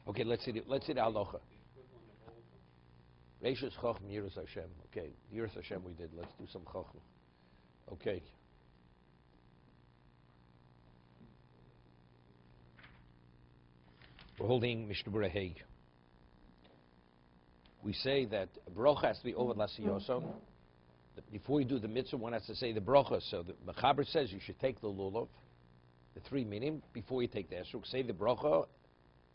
Okay, let's see the halacha. Reishus Chochm, Yiras Hashem. Okay, Yiras Hashem we did. Let's do some Chochm. Okay. We're holding Mishna Berura Succos. We say that a bracha has to be over l'asiyoson. Before you do the mitzvah, one has to say the bracha. So the Mechaber says you should take the lulav, the three minim, before you take the esrog. Say the bracha,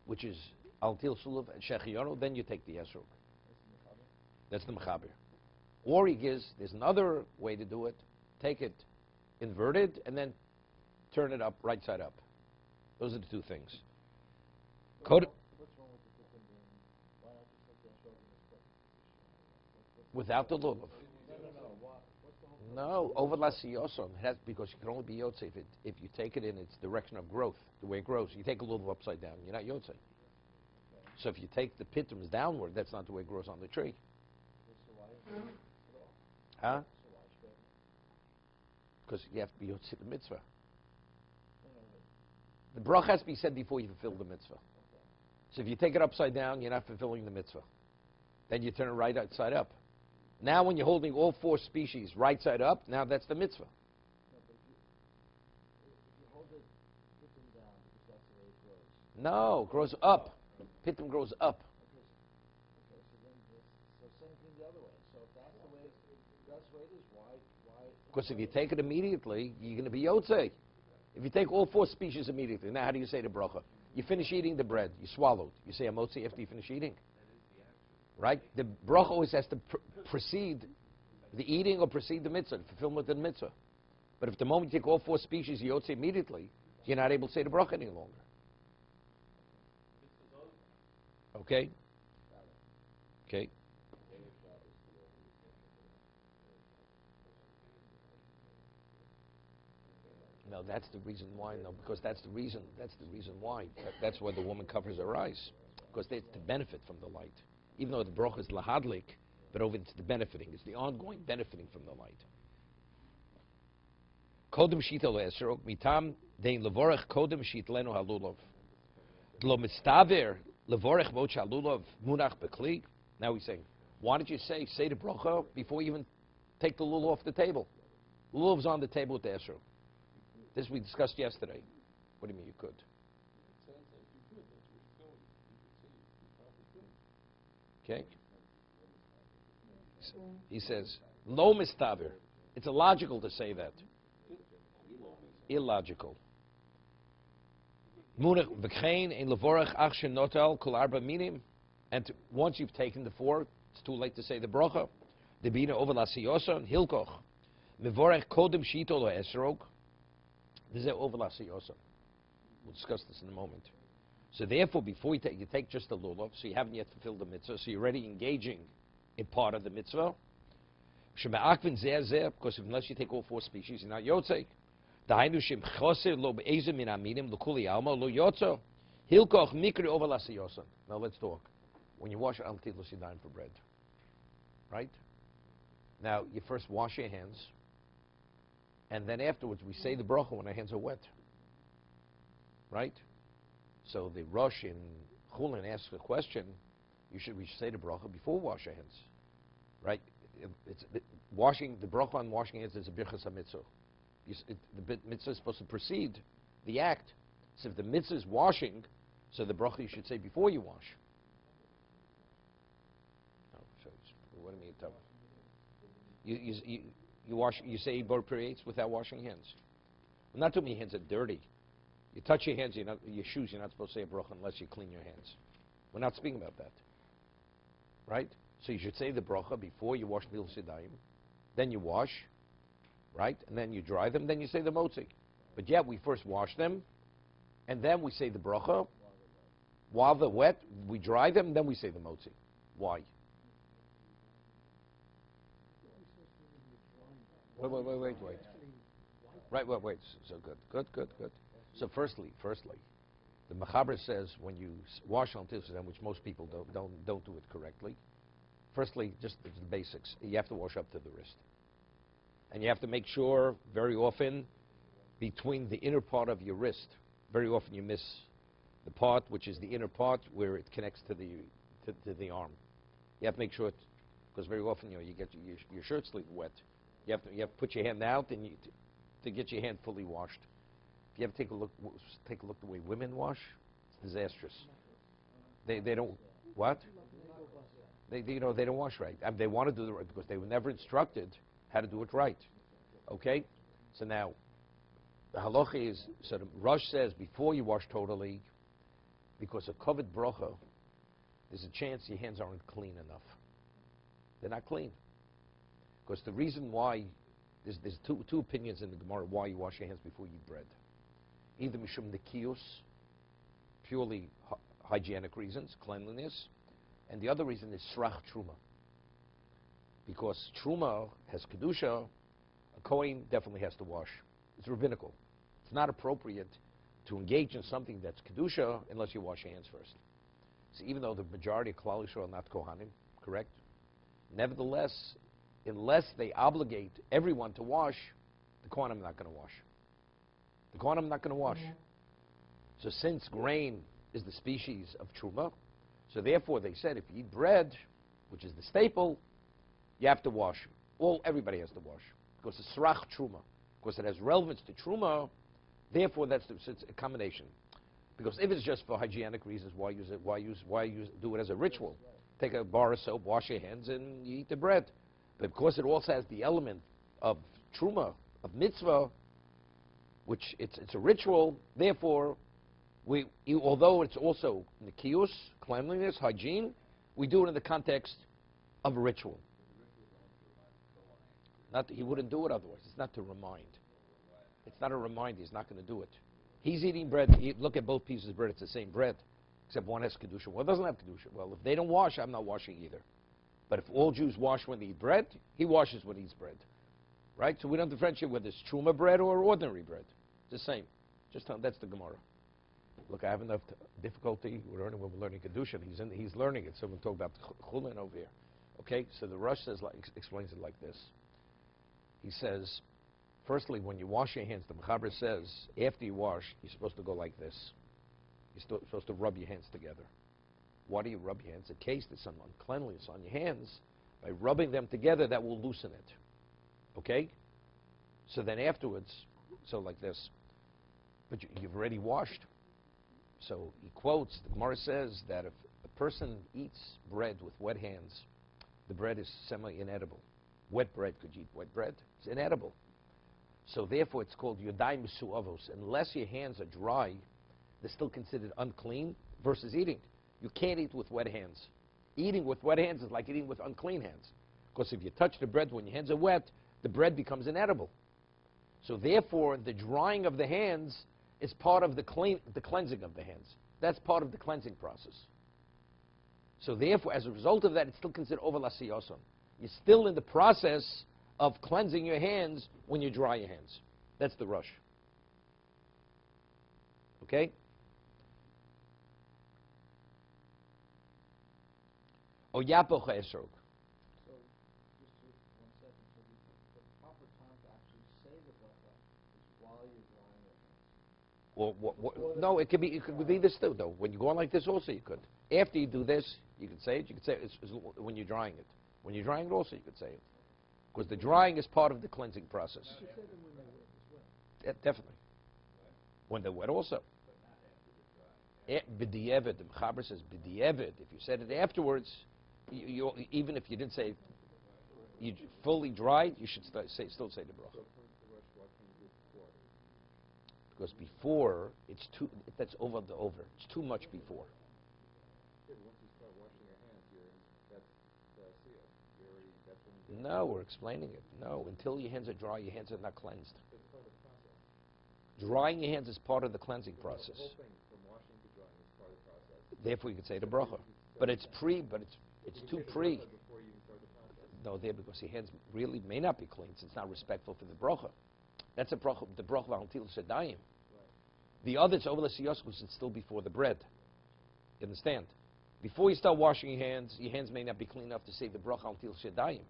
which is al til sulav and shechiyono, then you take the esrog. That's the Mechaber. Or he gives, there's another way to do it. Take it inverted and then turn it up, right side up. Those are the two things. What's wrong with the pitum being, why not just take the esrog in the split? Without the lulav. No, over l'asiyoson. Because you can only be yotze if you take it in its direction of growth, the way it grows. You take a lulav upside down, you're not yotze. So if you take the pitums downward, that's not the way it grows on the tree. Huh? Because you have to be yotze the mitzvah. The bracha has to be said before you fulfill the mitzvah. So if you take it upside down, you're not fulfilling the mitzvah. Then you turn it right side up. Now when you're holding all four species right side up, now that's the mitzvah. No, but if you hold it pittum down, because that's the way it grows. No, it grows up. Pittum grows up. Okay, so then so same thing the other way. So if that's the way it is, why? Because if you take it immediately, you're going to be yotze. If you take all four species immediately, now how do you say the bracha? You finish eating the bread, you swallowed. You say a motzi after you finish eating. Right? The bracha always has to precede the eating or precede the mitzvah, the fulfillment of the mitzvah. But if the moment you take all four species, you yotze immediately, you're not able to say the bracha any longer. Okay? Okay. No, that's the reason why. No, because that's the reason why. That's why the woman covers her eyes, because it's to benefit from the light. Even though the bracha is lahadlik, but over it's the benefiting. It's the ongoing benefiting from the light. Kodem shita lo esrog mitam dein levorech kodem shit lenu halulav. Lo mistaver levorech moch halulav munach bekli. Now he's saying, why did you say the bracha before you even take the lulav off the table? Lulav's on the table with the esrog. This we discussed yesterday. What do you mean you could? Okay. He says, lo mistaver. It's illogical to say that. Illogical. And once you've taken the four, it's too late to say the bracha. The bina over la siyoson hilkoch. Mevorech kodem shito lo esrog. This is over la siyoson. We'll discuss this in a moment. So therefore, before you take just the lulav, so you haven't yet fulfilled the mitzvah, so you're already engaging in part of the mitzvah. Because unless you take all four species, you're not yotzei. Now let's talk. When you wash al tidlos yadayim for bread, right? Now you first wash your hands, and then afterwards we say the bracha when our hands are wet, right? So the Rosh in Chulin asks a question. We should say the bracha before we wash our hands, right? Washing the bracha on washing hands is a birchas mitzvah. The mitzvah is supposed to precede the act. So if the mitzvah is washing, so the bracha you should say before you wash. No, so what do you mean? You wash. You say bor creates without washing hands. Well, not too many hands are dirty. You touch your hands, your shoes, you're not supposed to say a bracha unless you clean your hands. We're not speaking about that. Right? So you should say the bracha before you wash nil sidayim. Then you wash, right? And then you dry them, then you say the motzi. But yet we first wash them, and then we say the bracha. While they're wet, we dry them, then we say the motzi. Why? Wait. Right, wait. So good. So firstly, the Mechaber says when you wash on Tisdam, which most people don't do it correctly. Firstly, just the basics. You have to wash up to the wrist, and you have to make sure very often between the inner part of your wrist. Very often you miss the part which is the inner part where it connects to the arm. You have to make sure, because very often you get your shirt sleeve wet. You have to put your hand out and to get your hand fully washed. If you ever take a look the way women wash, it's disastrous. They don't what? They don't wash right. They want to do the right because they were never instructed how to do it right. Okay, so now the halacha is, so the Rosh says before you wash totally, because of covered bracha, there's a chance your hands aren't clean enough. They're not clean. Because the reason why, there's two opinions in the Gemara why you wash your hands before you eat bread. Either mishum nekiyus, purely hygienic reasons, cleanliness, and the other reason is srach truma. Because truma has kedusha, a kohen definitely has to wash. It's rabbinical. It's not appropriate to engage in something that's kedusha unless you wash your hands first. So even though the majority of Klal Yisrael are not kohanim, correct? Nevertheless, unless they obligate everyone to wash, the kohanim are not going to wash. The kohanim are not going to wash. So since grain is the species of truma, so therefore they said if you eat bread, which is the staple, you have to wash. Everybody has to wash because it's srach truma, because it has relevance to truma. Therefore, it's a combination. Because if it's just for hygienic reasons, why do it as a ritual? Take a bar of soap, wash your hands, and you eat the bread. But because it also has the element of truma, of mitzvah, which it's a ritual, therefore, although it's also nikiyus, cleanliness, hygiene, we do it in the context of a ritual. He wouldn't do it otherwise. It's not to remind. It's not a reminder. He's not going to do it. He's eating bread. Look at both pieces of bread. It's the same bread, except one has kedusha. One doesn't have kedusha. Well, if they don't wash, I'm not washing either. But if all Jews wash when they eat bread, he washes when he eats bread. Right? So we don't differentiate whether it's truma bread or ordinary bread. It's the same. That's the Gemara. Look, I have enough difficulty. We're learning kedusha. He's learning it. So we'll talk about chulin over here. Okay? So the Rosh explains it like this. He says, firstly, when you wash your hands, the Mechaber says, after you wash, you're supposed to go like this. You're supposed to rub your hands together. Why do you rub your hands? In case there's some uncleanliness on your hands, by rubbing them together, that will loosen it. Okay? So then afterwards, so like this. But you've already washed. So he quotes, the Gemara says that if a person eats bread with wet hands, the bread is semi-inedible. Wet bread, could you eat wet bread? It's inedible. So therefore it's called yodayim mesuavos. Unless your hands are dry, they're still considered unclean versus eating. You can't eat with wet hands. Eating with wet hands is like eating with unclean hands. Because if you touch the bread when your hands are wet, the bread becomes inedible. So therefore, the drying of the hands is part of the cleansing of the hands. That's part of the cleansing process. So therefore, as a result of that, it's still considered over lasiyoson. You're still in the process of cleansing your hands when you dry your hands. That's the rush. Okay? Oyapocha esrog. So, just to 1 second, so the proper time to actually say the bracha is while you're drying your hands. No, it could be this too, though. When you go on like this, also you could. After you do this, you could say it. You could say it when you're drying it. When you're drying it, also you could say it, because the drying is part of the cleansing process. You say them when they're wet as well. Definitely. When they're wet, also. B'di'evid, the Mechaber says b'di'evid. If you said it afterwards, even if you didn't say you fully dried, you should still say the bracha. Because before, it's too. That's over. It's too much before. Once you start washing your hands, that's siyah. No, we're explaining it. No, until your hands are dry, your hands are not cleansed. It's part of the process. Drying your hands is part of the cleansing process. The whole thing, from washing to drying, is part of the process. Therefore, you could say the bracha. But it's too pre. Before you even start the process. No, because your hands really may not be clean. So it's not respectful for the bracha. That's a bracha. The bracha v'hantil shadayim. The other, it's over the siyos, because it's still before the bread. You understand? Before you start washing your hands may not be clean enough to say the bracha until shadayim.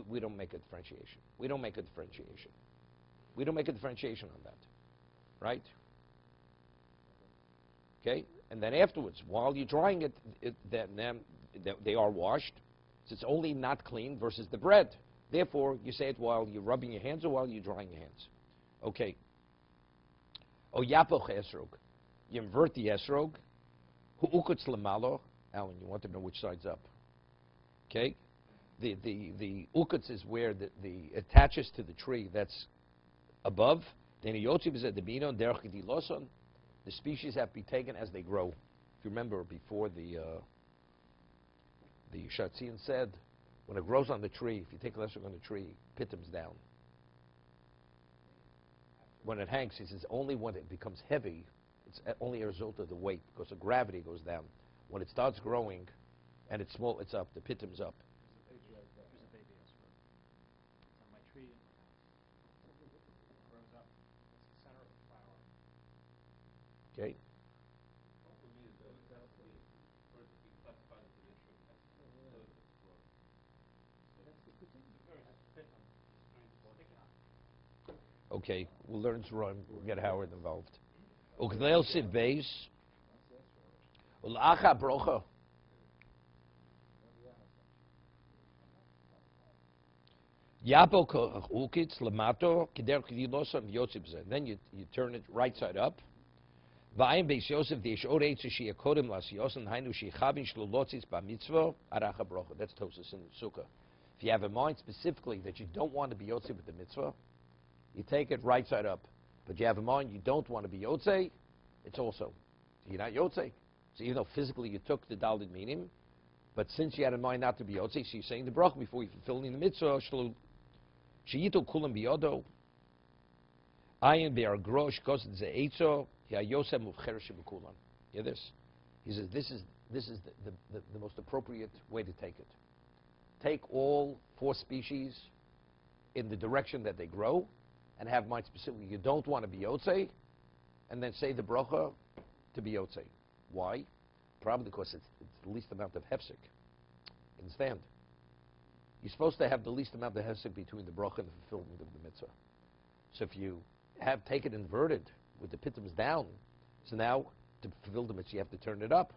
We don't make a differentiation. We don't make a differentiation on that. right? Okay, and then afterwards, while you're drying it, they are washed. So it's only not clean versus the bread. Therefore, you say it while you're rubbing your hands or while you're drying your hands. Okay. O yapoch esrog. You invert the esrog. Hu ukutz lemalo. Alan, you want to know which side's up. Okay? The ukutz is where the attaches to the tree that's above. Then the species have to be taken as they grow. If you remember before the Shatzian said, when it grows on the tree, if you take lesser on the tree, pitum's down. When it hangs, he says only when it becomes heavy, it's only a result of the weight because the gravity goes down. When it starts growing and it's small, it's up. The pitum's up. There's a baby iceberg. It's on my tree in my house. It grows up. It's the center of the flower. Okay? Okay, we'll learn to run. We'll get Howard involved. Ukdel siv beis. Ulacha brocha. Yapo ukitz lamato kider kidilosam yotzibze. Then you turn it right side up. Va'im beis Yosef deish od eitz sheyakodim las yosen hainu shechavin shlulotzis b'mitzvah aracha brocha. That's Toldos in Sukkah. If you have in mind specifically that you don't want to be yotze with the mitzvah, you take it right side up. But you have in mind you don't want to be yotze, it's also. You're not yotze. So even though physically you took the dalid minim, but since you had in mind not to be yotze, so you're saying the bracha before you fulfilling the mitzvah, sheyitu kulam biyodo, ayin be'ar grosh kosid ze'etzo, ya yosem uvcheresh b'kulam. Hear this? He says this is the most appropriate way to take it. Take all 4 species in the direction that they grow, and have mind specifically. You don't want to be yotze, and then say the bracha to be yotze. Why? Probably because it's the least amount of hefsek. Understand? You're supposed to have the least amount of hefsek between the bracha and the fulfillment of the mitzvah. So if you have take it inverted with the pitums down, so now to fulfill the mitzvah you have to turn it up,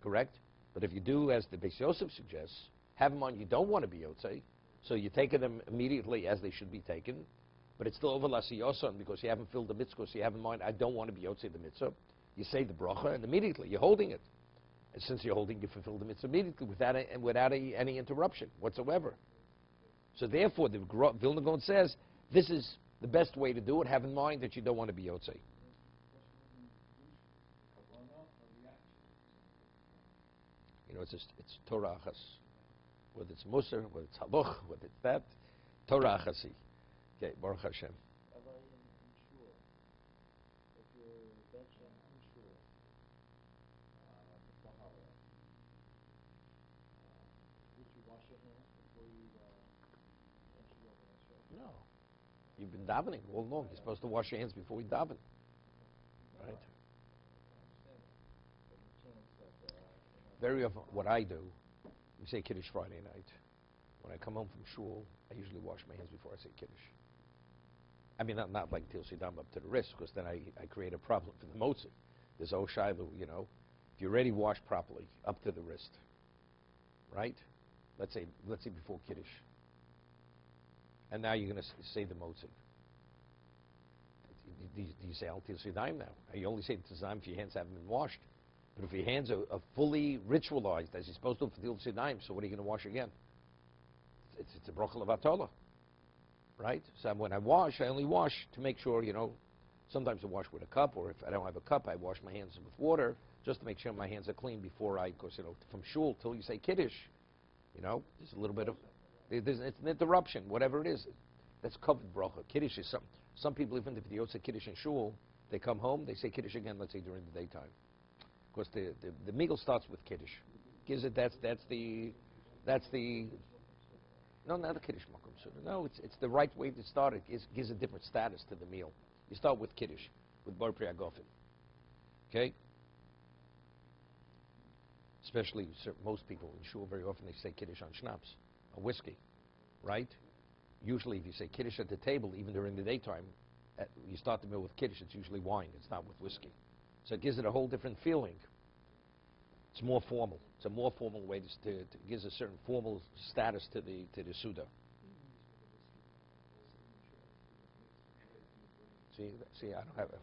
correct? But if you do as the Beis Yosef suggests, have them on you don't want to be yotze, so you're taking them immediately as they should be taken, but it's still over lasiyosan because you haven't filled the mitzvah, so you have in mind, I don't want to be yotze the mitzvah. You say the bracha, and immediately you're holding it. And since you're holding, you fulfill the mitzvah immediately without any interruption whatsoever. So therefore, the Vilna Gaon says, this is the best way to do it. Have in mind that you don't want to be yotze. You know, it's Torah achas. Whether it's Musar, whether it's Haluch, whether it's that, Torah achasi. Okay, Baruch Hashem. If you're benching unsure, before Halloween, would you wash your hands before you bench your over? No. You've been davening all along. You're supposed to wash your hands before you daven. Right? Very often, what I do, we say Kiddush Friday night. When I come home from shul, I usually wash my hands before I say Kiddush. I mean, not like Til Sidam up to the wrist, because then I create a problem for the motzi. There's Oshailu, you know. If you're already washed properly, up to the wrist, right? Let's say before Kiddush. And now you're going to say the motzi. Do you say Al Til Sidam now? You only say Til Sidam if your hands haven't been washed. But if your hands are fully ritualized, as you're supposed to for Til Sidam, so what are you going to wash again? It's a bracha levatala. Right? So when I wash, I only wash to make sure, you know, sometimes I wash with a cup, or if I don't have a cup, I wash my hands with water, just to make sure my hands are clean before because, you know, from shul till you say Kiddush, you know, there's a little bit of, it's an interruption, whatever it is. That's covered bracha. Kiddush is some people, even if they don't say Kiddush in shul, they come home, they say Kiddush again, let's say during the daytime. Because the meal starts with Kiddush. Gives it, that's the, no, not a Kiddush Makom Suda. No, it's the right way to start it. It gives a different status to the meal. You start with Kiddush, with Bar Priya Gofen. Okay? Especially most people in shul, very often they say Kiddush on schnapps, a whiskey, right? Usually if you say Kiddush at the table, even during the daytime, You start the meal with kiddush, it's usually wine. It's not with whiskey. So it gives it a whole different feeling. It's more formal. It's a more formal way to gives a certain formal status to the Suda. See, I don't have a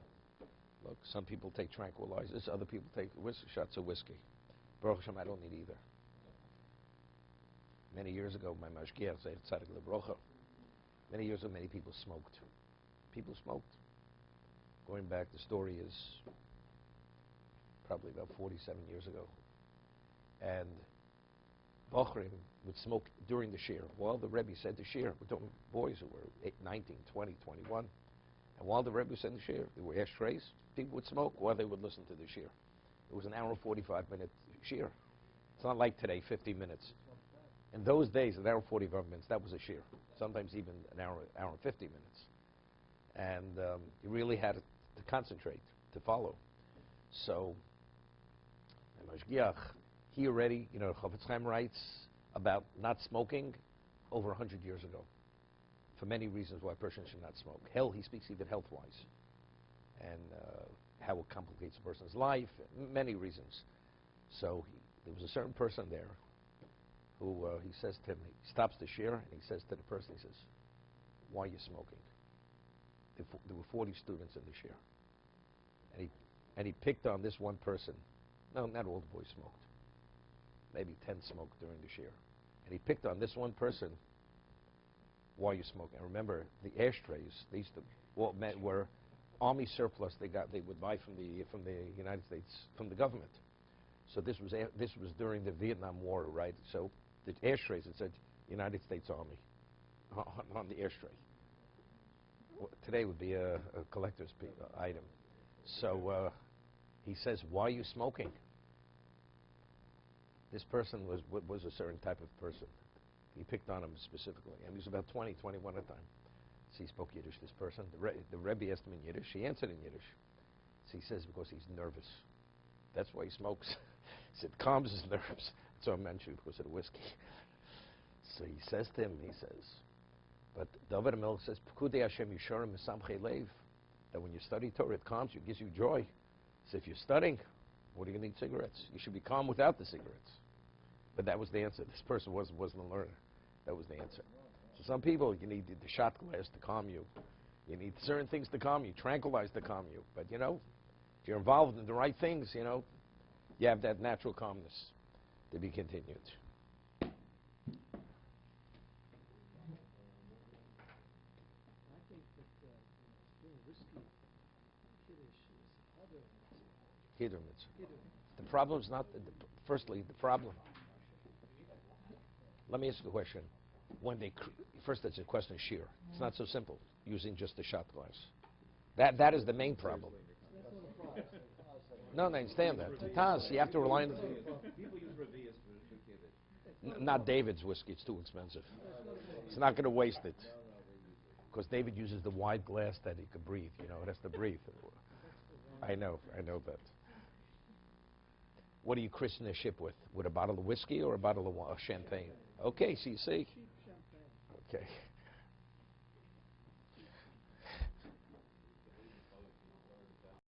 look. Some people take tranquilizers. Other people take shots of whiskey. Baruch Hashem, I don't need either. Many years ago, my mashgiach said, "Tzadik lebrocha." Many years ago, many people smoked. People smoked. Going back, the story is probably about 47 years ago. And Bochrim would smoke during the shir. While the Rebbe said the shir, we're talking boys who were 19, 20, 21. And while the Rebbe said the shir, there were ashtrays. People would smoke while they would listen to the shir. It was an hour and 45-minute shir. It's not like today, 50 minutes. In those days, an hour and 45 minutes, that was a shir. Sometimes even an hour and 50 minutes. And you really had to concentrate, to follow. So, Mashgiach, he already, Chofetz Chaim writes about not smoking over 100 years ago. For many reasons why a person should not smoke. He speaks even health-wise. And how it complicates a person's life, many reasons. So there was a certain person there who he says to him, he stops the shir, and he says to the person, he says, "Why are you smoking?" There were 40 students in the shir. And he picked on this one person. No, not all the boys smoked. Maybe 10 smoked during the shir. And he picked on this one person. Why are you smoking? And remember, the ashtrays, they used to, were army surplus they would buy from the United States, from the government. So this was during the Vietnam War, right? So the ashtrays, it said United States Army on the ashtray. Well, today would be a collector's item. So he says, "Why are you smoking?" This person was a certain type of person. He picked on him specifically, and he was about 20, 21 at the time. So he spoke Yiddish, this person. The Rebbe asked him in Yiddish. He answered in Yiddish. So he says, because he's nervous. That's why he smokes. He said, calms his nerves. So I mentioned because of the whiskey. So he says to him, but David Melech says, Pekudei Hashem Yisharim Mesamchei Leiv, that when you study Torah, it calms you, gives you joy. So if you're studying, what are you going to need cigarettes? You should be calm without the cigarettes. But that was the answer. This person wasn't a learner. That was the answer. So some people, you need the shot glass to calm you. You need certain things to calm you, tranquilize to calm you. But, if you're involved in the right things, you have that natural calmness to be continued. I think that doing whiskey kiddush is other Kiddush mitzvah. The problem is not, firstly, the problem. Let me ask you a question. First, it's a question of shear. It's not so simple, using just a shot glass. That is the main problem. No, I understand that. The Taz, you have to rely on... People use Revius for kiddush. Not David's whiskey, it's too expensive. It's not going to waste it. Because David uses the wide glass that he could breathe, it has to breathe. I know that. What do you christen a ship with? With a bottle of whiskey or a bottle of champagne? Okay, so you see. cheap champagne. Okay.